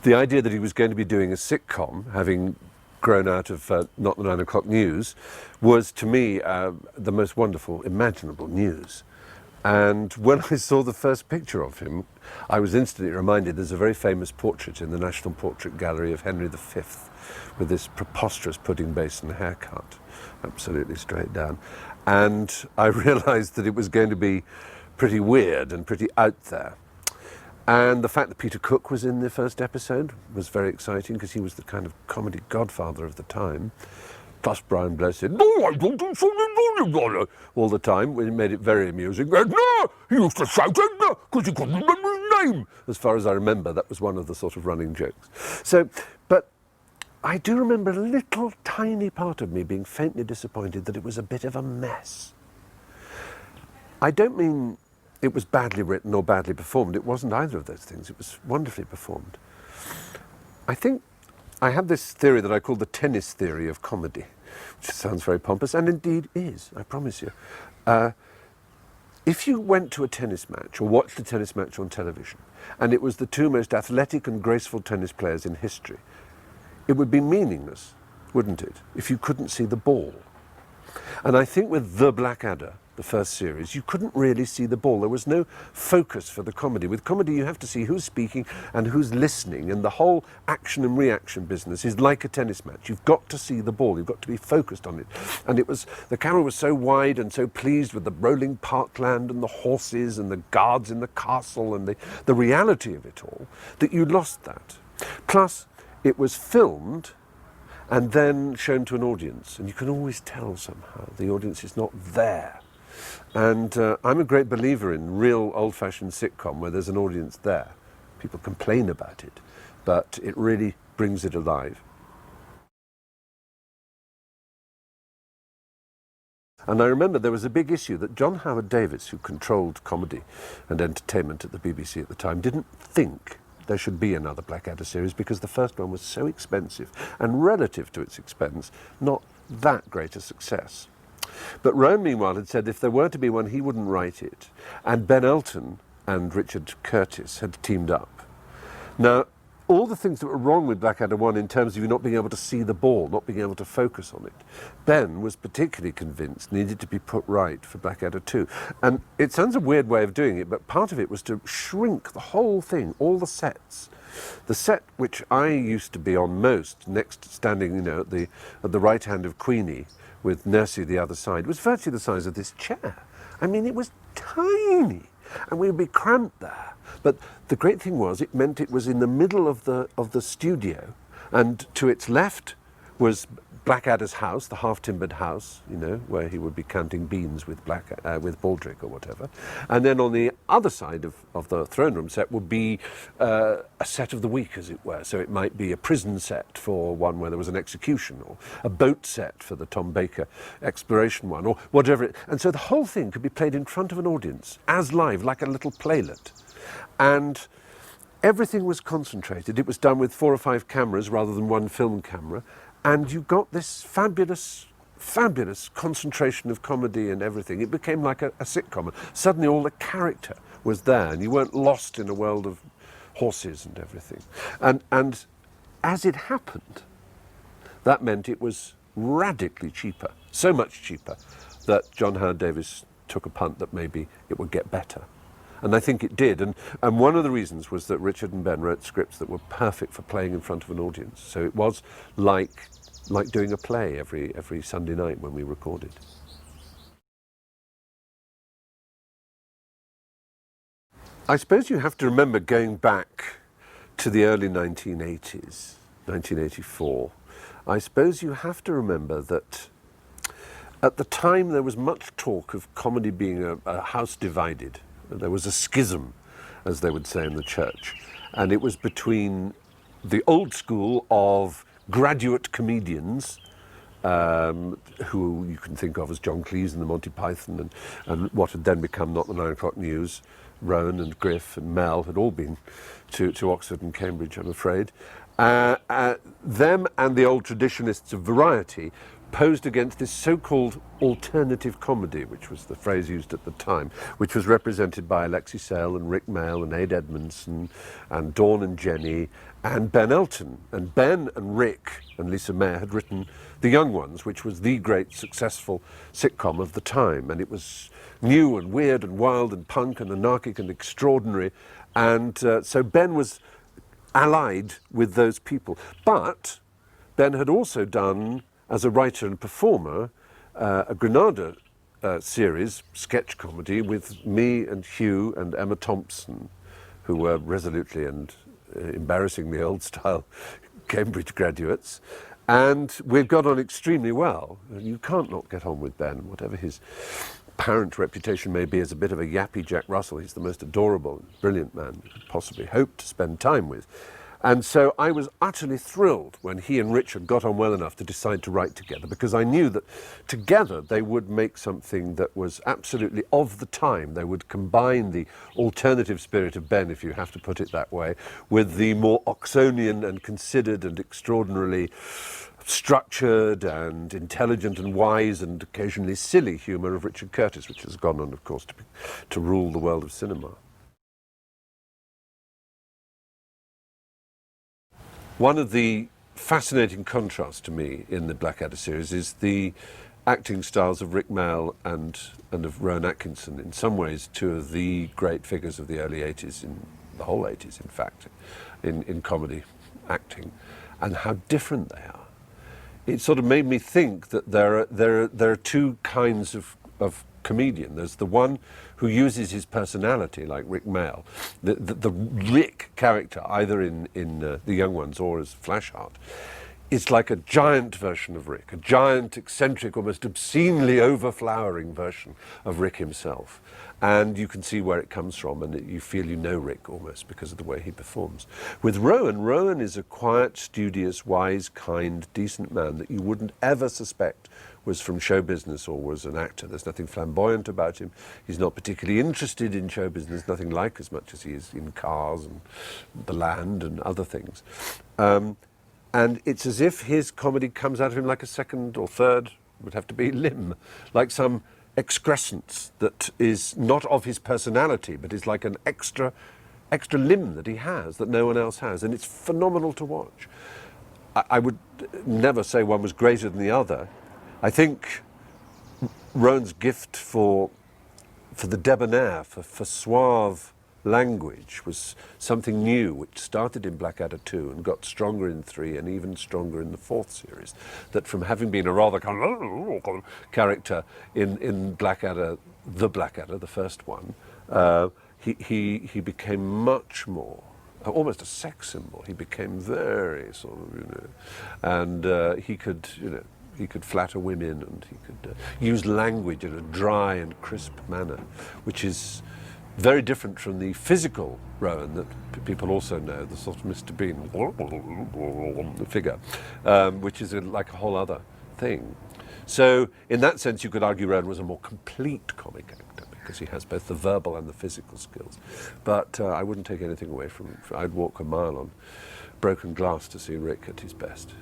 The idea that he was going to be doing a sitcom, having grown out of Not the 9 O'Clock News, was to me the most wonderful imaginable news. And when I saw the first picture of him, I was instantly reminded there's a very famous portrait in the National Portrait Gallery of Henry V with this preposterous pudding basin haircut, absolutely straight down. And I realised that it was going to be pretty weird and pretty out there. And the fact that Peter Cook was in the first episode was very exciting because he was the kind of comedy godfather of the time. Plus Brian Blessed, no, I don't do something all the time, which made it very amusing. And, no, he used to shout it because he couldn't remember his name. As far as I remember, that was one of the sort of running jokes. So, but I do remember a little tiny part of me being faintly disappointed that it was a bit of a mess. I don't mean it was badly written or badly performed. It wasn't either of those things. It was wonderfully performed. I think I have this theory that I call the tennis theory of comedy, which sounds very pompous, and indeed is, I promise you. If you went to a tennis match or watched a tennis match on television, and it was the two most athletic and graceful tennis players in history, it would be meaningless, wouldn't it, if you couldn't see the ball? And I think with The Blackadder, the first series, you couldn't really see the ball. There was no focus for the comedy. With comedy, you have to see who's speaking and who's listening, and the whole action and reaction business is like a tennis match. You've got to see the ball. You've got to be focused on it. And the camera was so wide and so pleased with the rolling parkland and the horses and the guards in the castle and the reality of it all, that you lost that. Plus, it was filmed and then shown to an audience, and you can always tell somehow the audience is not there. And I'm a great believer in real old-fashioned sitcom where there's an audience there. People complain about it, but it really brings it alive. And I remember there was a big issue that John Howard Davis, who controlled comedy and entertainment at the BBC at the time, didn't think there should be another Blackadder series because the first one was so expensive and, relative to its expense, not that great a success. But Rowan, meanwhile, had said if there were to be one, he wouldn't write it. And Ben Elton and Richard Curtis had teamed up. Now, all the things that were wrong with Blackadder 1 in terms of you not being able to see the ball, not being able to focus on it, Ben was particularly convinced needed to be put right for Blackadder 2. And it sounds a weird way of doing it, but part of it was to shrink the whole thing, all the sets. The set which I used to be on most, next standing, at the right hand of Queenie, with Nursey the other side, was virtually the size of this chair. I mean, it was tiny, and we would be cramped there. But the great thing was, it meant it was in the middle of the studio, and to its left was Blackadder's house, the half-timbered house, where he would be counting beans with Baldrick or whatever. And then on the other side of the throne room set would be a set of the week, as it were. So it might be a prison set for one where there was an execution, or a boat set for the Tom Baker exploration one, or whatever. And so the whole thing could be played in front of an audience, as live, like a little playlet. And everything was concentrated. It was done with 4 or 5 cameras rather than one film camera. And you got this fabulous, fabulous concentration of comedy and everything. It became like a sitcom. Suddenly all the character was there, and you weren't lost in a world of horses and everything. And as it happened, that meant it was radically cheaper, so much cheaper, that John Howard Davis took a punt that maybe it would get better. And I think it did. And one of the reasons was that Richard and Ben wrote scripts that were perfect for playing in front of an audience. So it was like doing a play every Sunday night when we recorded. I suppose you have to remember going back to the early 1980s, 1984. I suppose you have to remember that at the time there was much talk of comedy being a house divided. There was a schism, as they would say in the church, and it was between the old school of graduate comedians, who you can think of as John Cleese and the Monty Python, and what had then become Not the 9 O'Clock News. Rowan and Griff and Mel had all been to Oxford and Cambridge, I'm afraid. Them and the old traditionists of variety posed against this so-called alternative comedy, which was the phrase used at the time, which was represented by Alexei Sayle and Rick Mayall and Ade Edmondson and Dawn and Jenny and Ben Elton. And Ben and Rick and Lisa Mayer had written The Young Ones, which was the great successful sitcom of the time. And it was new and weird and wild and punk and anarchic and extraordinary. And so Ben was allied with those people. But Ben had also done, as a writer and performer, a Granada series, sketch comedy, with me and Hugh and Emma Thompson, who were resolutely and embarrassingly old-style Cambridge graduates. And we've got on extremely well. You can't not get on with Ben, whatever his apparent reputation may be as a bit of a yappy Jack Russell. He's the most adorable, brilliant man you could possibly hope to spend time with. And so I was utterly thrilled when he and Richard got on well enough to decide to write together, because I knew that together they would make something that was absolutely of the time. They would combine the alternative spirit of Ben, if you have to put it that way, with the more Oxonian and considered and extraordinarily structured and intelligent and wise and occasionally silly humour of Richard Curtis, which has gone on, of course, to rule the world of cinema. One of the fascinating contrasts to me in the Blackadder series is the acting styles of Rick Mayall and of Rowan Atkinson. In some ways, two of the great figures of the early 80s, in the whole 80s, in fact, in comedy acting, and how different they are. It sort of made me think that there are two kinds of comedian. There's the one who uses his personality, like Rick Mayall. The Rick character, either in The Young Ones or as Flashheart, is like a giant version of Rick, a giant, eccentric, almost obscenely overflowering version of Rick himself. And you can see where it comes from, and you feel you know Rick almost because of the way he performs. With Rowan is a quiet, studious, wise, kind, decent man that you wouldn't ever suspect was from show business or was an actor. There's nothing flamboyant about him. He's not particularly interested in show business, nothing like as much as he is in cars and the land and other things. And it's as if his comedy comes out of him like a second or third, would have to be, limb, like some excrescence that is not of his personality, but is like an extra limb that he has, that no one else has. And it's phenomenal to watch. I would never say one was greater than the other. I think Rowan's gift for the debonair, for suave language, was something new, which started in Blackadder 2 and got stronger in 3 and even stronger in the 4th series. That from having been a rather kind of character in Blackadder, the first one, he became much more, almost a sex symbol. He became very sort of, and he could, he could flatter women, and he could use language in a dry and crisp manner, which is very different from the physical Rowan that people also know, the sort of Mr. Bean figure, which is like a whole other thing. So in that sense, you could argue Rowan was a more complete comic actor, because he has both the verbal and the physical skills. But I wouldn't take anything away from him. I'd walk a mile on broken glass to see Rick at his best.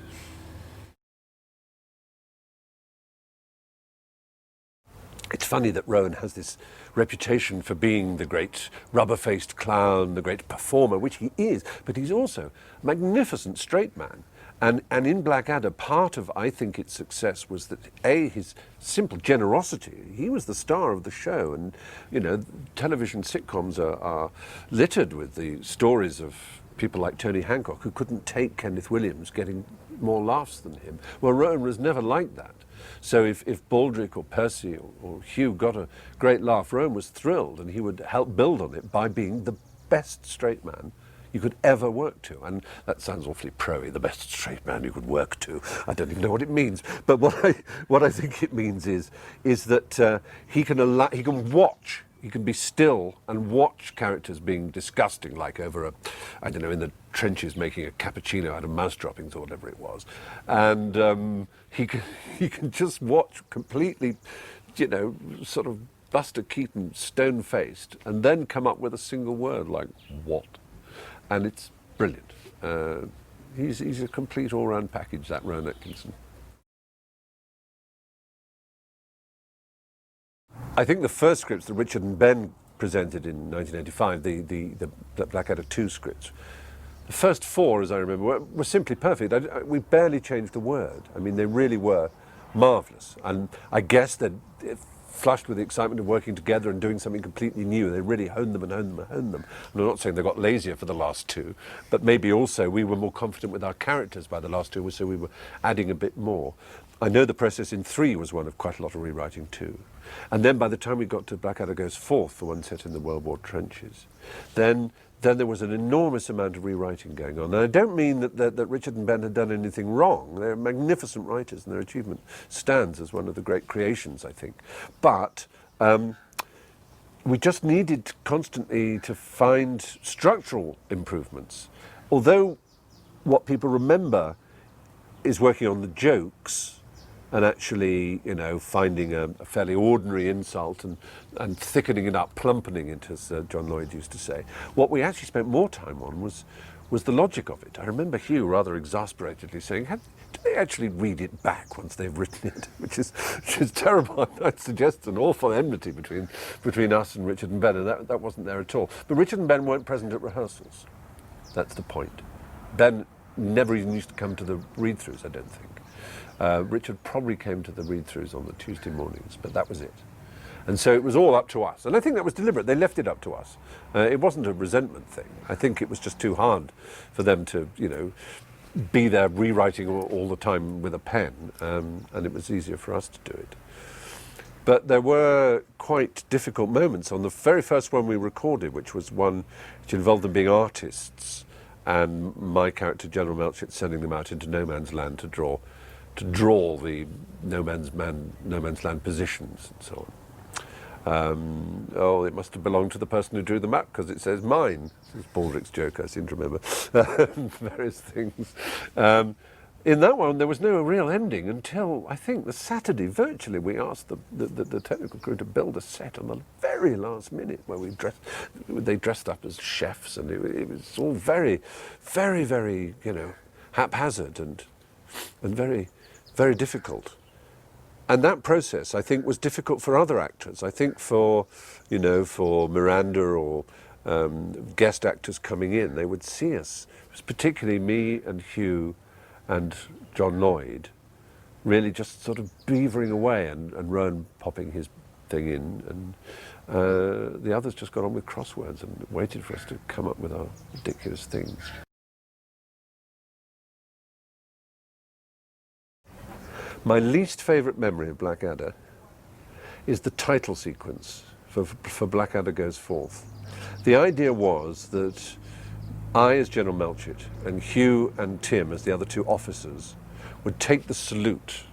It's funny that Rowan has this reputation for being the great rubber-faced clown, the great performer, which he is, but he's also a magnificent straight man. And in Blackadder, part of, I think, its success was that, A, his simple generosity. He was the star of the show, and, television sitcoms are littered with the stories of people like Tony Hancock, who couldn't take Kenneth Williams getting more laughs than him. Well, Rowan was never like that. So if Baldrick or Percy or Hugh got a great laugh, Rowan was thrilled, and he would help build on it by being the best straight man you could ever work to. And that sounds awfully pro-y, the best straight man you could work to. I don't even know what it means. But what I think it means is that he can watch. You can be still and watch characters being disgusting, like over in the trenches making a cappuccino out of mouse droppings or whatever it was. And he can just watch completely, sort of Buster Keaton stone-faced, and then come up with a single word like, what? And it's brilliant. He's a complete all-round package, that Rowan Atkinson. I think the first scripts that Richard and Ben presented in 1985, the Blackadder 2 scripts, the first 4, as I remember, were simply perfect. We barely changed a word. I mean, they really were marvellous. And I guess that flushed with the excitement of working together and doing something completely new, they really honed them and honed them and honed them. And I'm not saying they got lazier for the last 2, but maybe also we were more confident with our characters by the last 2, so we were adding a bit more. I know the process in 3 was one of quite a lot of rewriting too. And then by the time we got to Blackadder Goes Forth, the one set in the World War trenches, then there was an enormous amount of rewriting going on. And I don't mean that Richard and Ben had done anything wrong. They're magnificent writers, and their achievement stands as one of the great creations, I think. But we just needed constantly to find structural improvements. Although what people remember is working on the jokes and actually, finding a fairly ordinary insult and thickening it up, plumpening it, as John Lloyd used to say. What we actually spent more time on was the logic of it. I remember Hugh rather exasperatedly saying, do they actually read it back once they've written it? Which is terrible. I'd suggest an awful enmity between us and Richard and Ben, and that wasn't there at all. But Richard and Ben weren't present at rehearsals. That's the point. Ben never even used to come to the read-throughs, I don't think. Richard probably came to the read-throughs on the Tuesday mornings, but that was it. And so it was all up to us. And I think that was deliberate. They left it up to us. It wasn't a resentment thing. I think it was just too hard for them to, be there rewriting all the time with a pen, and it was easier for us to do it. But there were quite difficult moments. On the very first one we recorded, which was one which involved them being artists, and my character, General Melchett, sending them out into no man's land to draw the no man's land positions and so on. It must have belonged to the person who drew the map because it says mine. This is Baldrick's joke, I seem to remember. Various things. In that one, there was no real ending until, I think, the Saturday, virtually, we asked the technical crew to build a set on the very last minute where they dressed up as chefs, and it was all very, very, very, haphazard and very, very difficult. And that process, I think, was difficult for other actors. I think for Miranda or guest actors coming in, they would see us, particularly me and Hugh and John Lloyd, really just sort of beavering away and Rowan popping his thing in, and the others just got on with crosswords and waited for us to come up with our ridiculous things. My least favourite memory of Blackadder is the title sequence for Blackadder Goes Forth. The idea was that I, as General Melchett, and Hugh and Tim, as the other 2 officers, would take the salute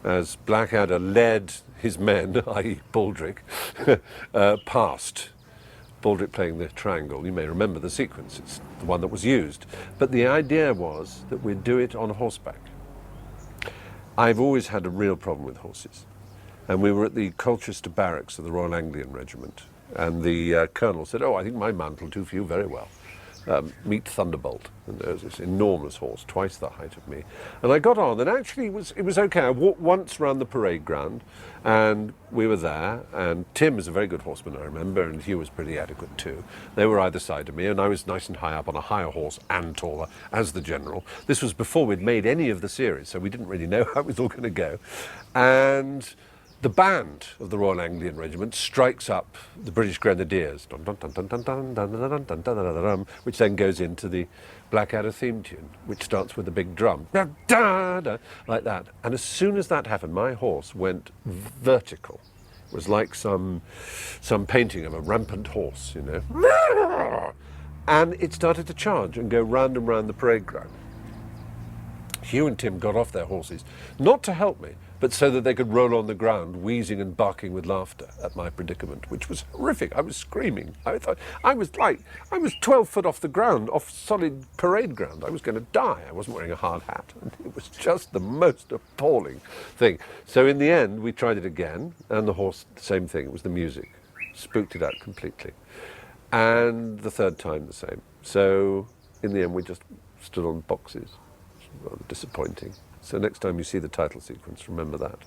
as Blackadder led his men, i.e. Baldrick, past. Baldrick playing the triangle. You may remember the sequence. It's the one that was used. But the idea was that we'd do it on horseback. I've always had a real problem with horses. And we were at the Colchester barracks of the Royal Anglian Regiment, and the colonel said, I think my mount will do for you very well. Meet Thunderbolt. And there was this enormous horse, twice the height of me. And I got on, and actually it was okay. I walked once round the parade ground, and we were there, and Tim is a very good horseman, I remember, and Hugh was pretty adequate too. They were either side of me, and I was nice and high up on a higher horse and taller as the general. This was before we'd made any of the series, so we didn't really know how it was all going to go. And the band of the Royal Anglian Regiment strikes up the British Grenadiers, which then goes into the Blackadder theme tune, which starts with a big drum, like that. And as soon as that happened, my horse went vertical. It was like some painting of a rampant horse, And it started to charge and go round and round the parade ground. Hugh and Tim got off their horses, not to help me, but so that they could roll on the ground, wheezing and barking with laughter at my predicament, which was horrific. I was screaming. I thought I was 12 foot off the ground, off solid parade ground. I was going to die. I wasn't wearing a hard hat. And it was just the most appalling thing. So in the end, we tried it again, and the horse, same thing. It was the music. Spooked it out completely. And the third time, the same. So in the end, we just stood on boxes. It's rather disappointing. So next time you see the title sequence, remember that.